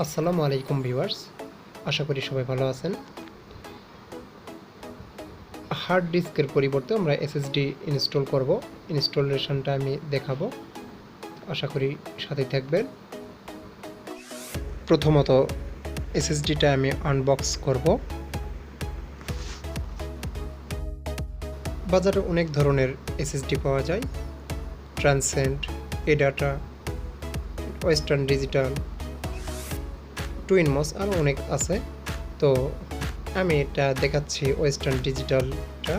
আসসালামু আলাইকুম ভিউয়ার্স, আশা করি সবাই ভালো আছেন। হার্ড ডিস্কের পরিবর্তে আমরা এসএসডি ইনস্টল করব। ইনস্টলেশনটা আমি দেখাবো, আশা করি সাথে থাকবেন। প্রথমত এসএসডিটা আমি আনবক্স করব। বাজারে অনেক ধরনের এসএসডি পাওয়া যায়, ট্রান্সেন্ড, এডাটা, ওয়েস্টার্ন ডিজিটাল, টুইনমস আরও অনেক আছে। তো আমি এটা দেখাচ্ছি ওয়েস্টার্ন ডিজিটালটা।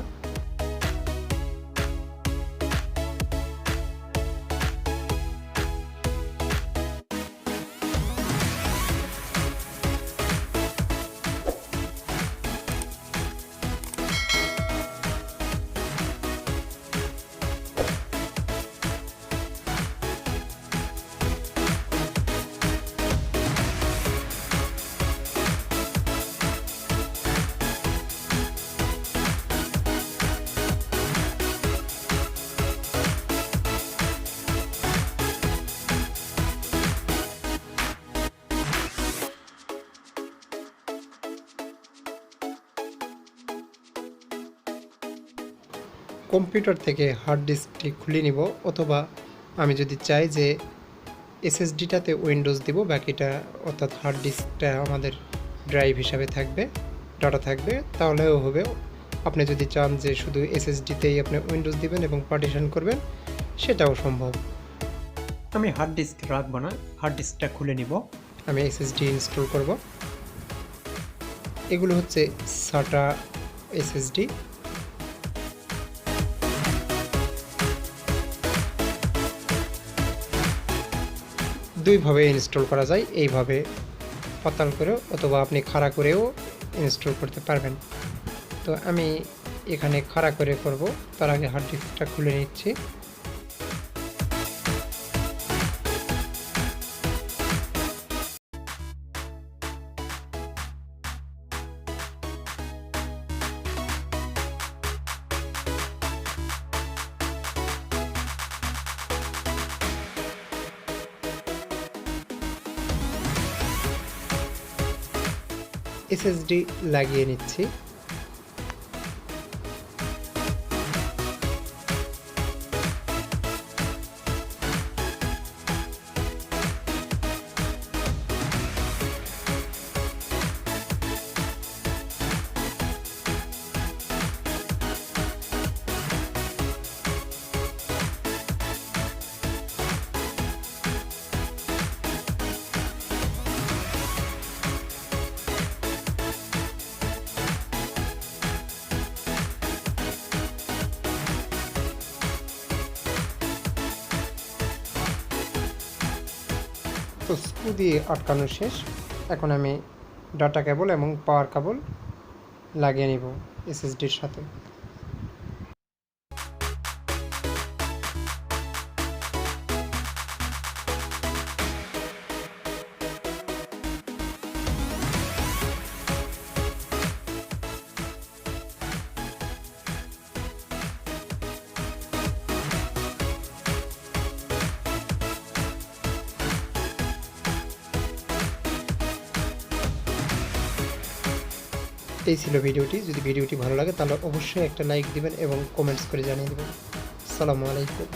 কম্পিউটার থেকে হার্ড ডিস্কটি খুলে নিব, অথবা আমি যদি চাই যে এসএসডিটাতে উইন্ডোজ দিব, বাকিটা অর্থাৎ হার্ড ডিস্কটা আমাদের ড্রাইভ হিসাবে থাকবে, ডাটা থাকবে, তাহলেও হবে। আপনি যদি চান যে শুধু এসএসডিতেই আপনি উইন্ডোজ দিবেন এবং পার্টিশন করবেন, সেটাও সম্ভব। আমি হার্ড ডিস্ক রাখবো না, হার্ড ডিস্কটা খুলে নিব। আমি এসএসডি ইনস্টল করব। এগুলো হচ্ছে সাটা এসএসডি। দুইভাবে ইনস্টল করা যায়, এইভাবে পাতাল করেও অথবা আপনি খাড়া করেও ইনস্টল করতে পারবেন। তো আমি এখানে খাড়া করে করব, তার আগে হার্ড ডিস্কটা খুলে নিচ্ছি। এসএসডি লাগিয়ে নিচ্ছি। তো স্ক্রু দিয়ে আটকানো শেষ। এখন আমি ডাটা কেবল এবং পাওয়ার কেবল লাগিয়ে নিব এসএসডির সাথে। এই ছিল ভিডিওটি। যদি ভিডিওটি ভালো লাগে তাহলে অবশ্যই একটা লাইক দিবেন এবং কমেন্টস করে জানিয়ে দেবেন। আসসালামু আলাইকুম।